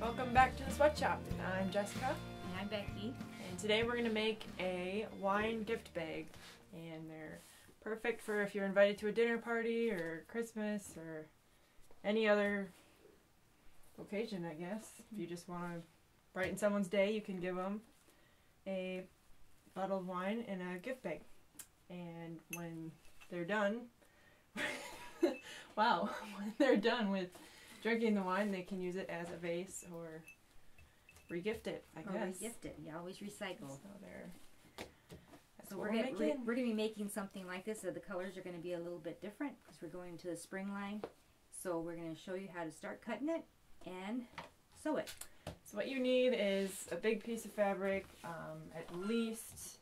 Welcome back to the Sweatshop. I'm Jessica. And I'm Becky. And today we're going to make a wine gift bag. And they're perfect for if you're invited to a dinner party or Christmas or any other occasion, I guess. If you just want to brighten someone's day, you can give them a bottle of wine and a gift bag. And when they're done, wow, when they're done with drinking the wine, they can use it as a vase or regift it, I guess. Or regift it. You always recycle. So we're going to be making something like this. So the colors are going to be a little bit different because we're going to the spring line. So we're going to show you how to start cutting it and sew it. So what you need is a big piece of fabric, at least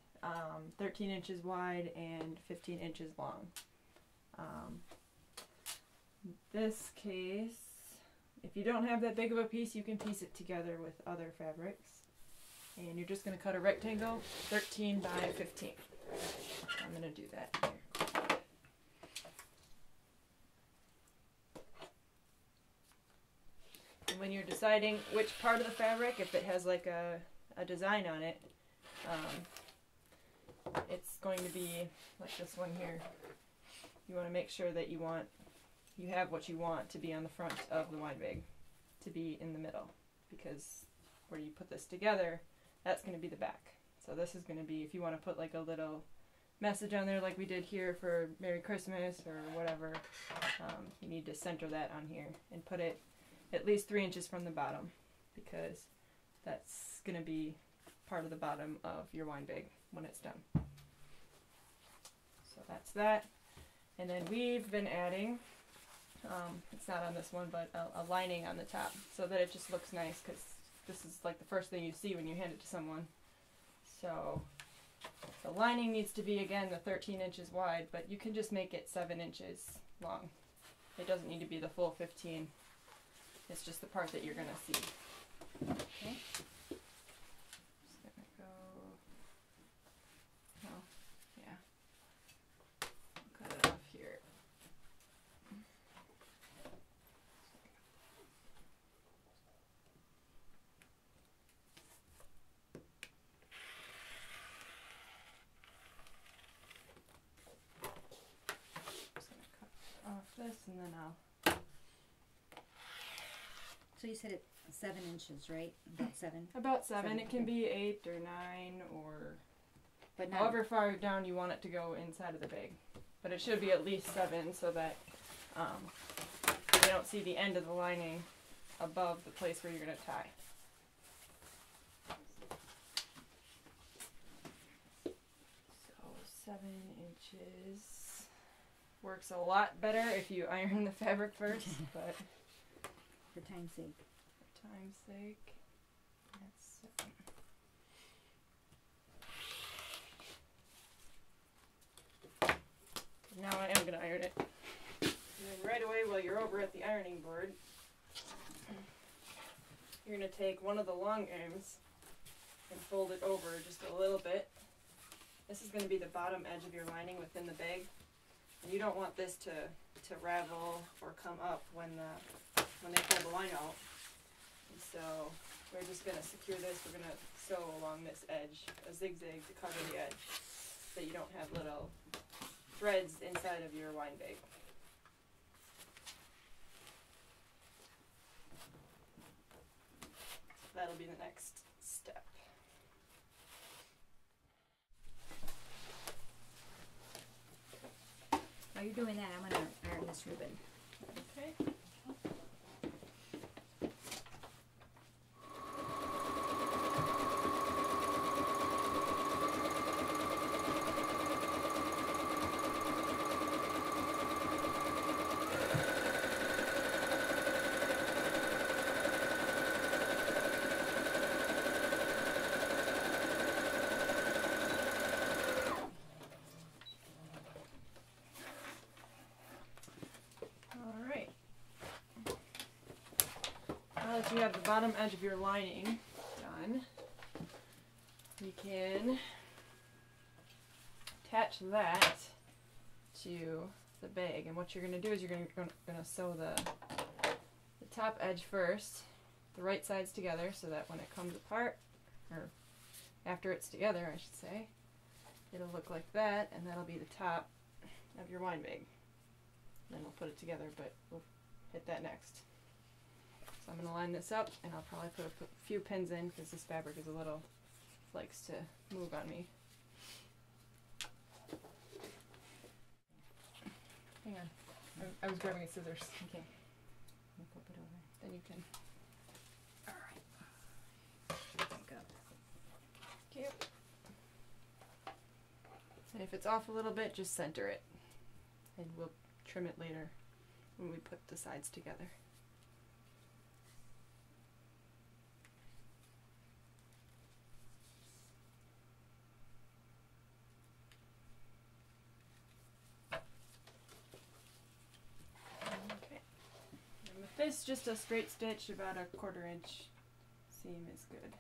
13 inches wide and 15 inches long. In this case, if you don't have that big of a piece, you can piece it together with other fabrics. And you're just going to cut a rectangle 13 by 15. I'm going to do that here. And when you're deciding which part of the fabric, if it has like a design on it, it's going to be like this one here. You want to make sure that you have what you want to be on the front of the wine bag, to be in the middle, because where you put this together, that's going to be the back. So this is going to be, if you want to put like a little message on there like we did here for Merry Christmas or whatever, you need to center that on here and put it at least 3 inches from the bottom, because that's going to be part of the bottom of your wine bag when it's done. So that's that. And then we've been adding, it's not on this one, but a lining on the top so that it just looks nice, because this is like the first thing you see when you hand it to someone. So the lining needs to be, again, the 13 inches wide, but you can just make it 7 inches long. It doesn't need to be the full 15. It's just the part that you're going to see. Okay. Just going to go, oh, yeah. Cut it off here. Just going to cut off this and then I'll. So you said it 7 inches, right? About 7? About 7. It can be 8 or 9 or but however far down you want it to go inside of the bag. But it should be at least 7 so that you don't see the end of the lining above the place where you're going to tie. So 7 inches works a lot better if you iron the fabric first, but for time's sake. For time's sake, that's 7. Now I am going to iron it. And then right away, while you're over at the ironing board, you're going to take one of the long arms and fold it over just a little bit. This is going to be the bottom edge of your lining within the bag. And you don't want this to ravel or come up when they pull the line out. And so we're just going to secure this. We're going to sew along this edge, a zigzag to cover the edge, so you don't have little threads inside of your wine bag. That'll be the next step. While you're doing that, I'm going to iron this ribbon. Okay. Now that you have the bottom edge of your lining done, you can attach that to the bag. And what you're going to do is you're going to sew the top edge first, the right sides together so that when it comes apart, or after it's together I should say, it'll look like that, and that'll be the top of your wine bag. Then we'll put it together, but we'll hit that next. So I'm going to line this up, and I'll probably put a few pins in because this fabric is a little, likes to move on me. Hang on, I was grabbing a scissors. Okay. We'll flip it over. Then you can. Alright. Back up. Cute. And if it's off a little bit, just center it. And we'll trim it later when we put the sides together. Okay. And with this, just a straight stitch, about a 1/4 inch seam is good.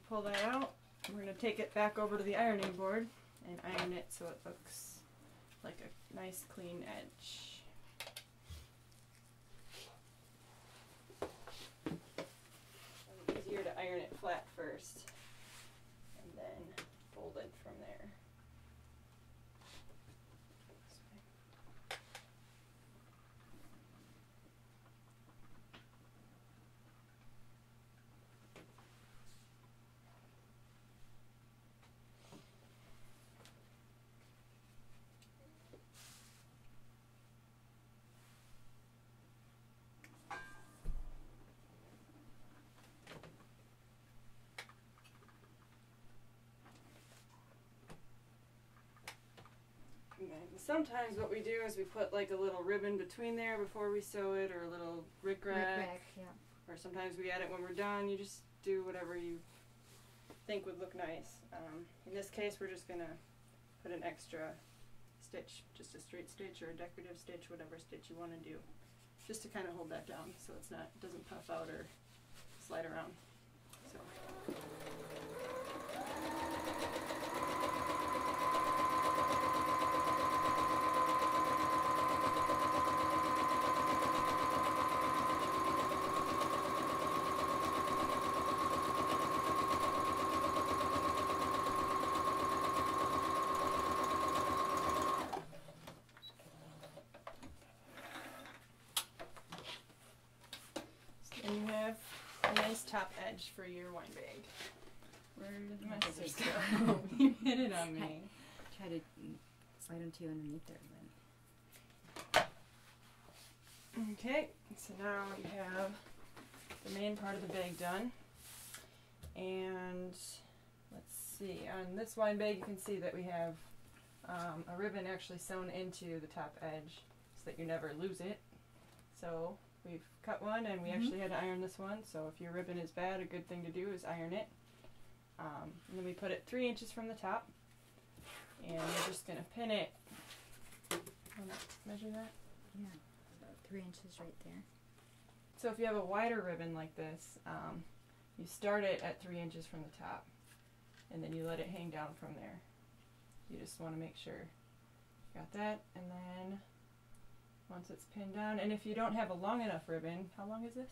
Pull that out. We're going to take it back over to the ironing board and iron it so it looks like a nice clean edge. It's easier to iron it flat first and then fold it from there. Sometimes what we do is we put like a little ribbon between there before we sew it, or a little rickrack. Yeah. Or sometimes we add it when we're done. You just do whatever you think would look nice. In this case, we're just going to put an extra stitch, just a straight stitch or a decorative stitch, whatever stitch you want to do, just to kind of hold that down so it's not, doesn't puff out or slide around. So. And you have a nice top edge for your wine bag. Where did my scissors go? You hit it on me. Try to slide them to you underneath there, then. Okay, so now you have the main part of the bag done. And let's see, on this wine bag you can see that we have a ribbon actually sewn into the top edge so that you never lose it. So we've cut one, and we actually had to iron this one, so if your ribbon is bad, a good thing to do is iron it. And then we put it 3 inches from the top, and we're just going to pin it. Measure that? Yeah, about 3 inches right there. So if you have a wider ribbon like this, you start it at 3 inches from the top, and then you let it hang down from there. You just want to make sure you got that, and then once it's pinned down, and if you don't have a long enough ribbon, how long is this?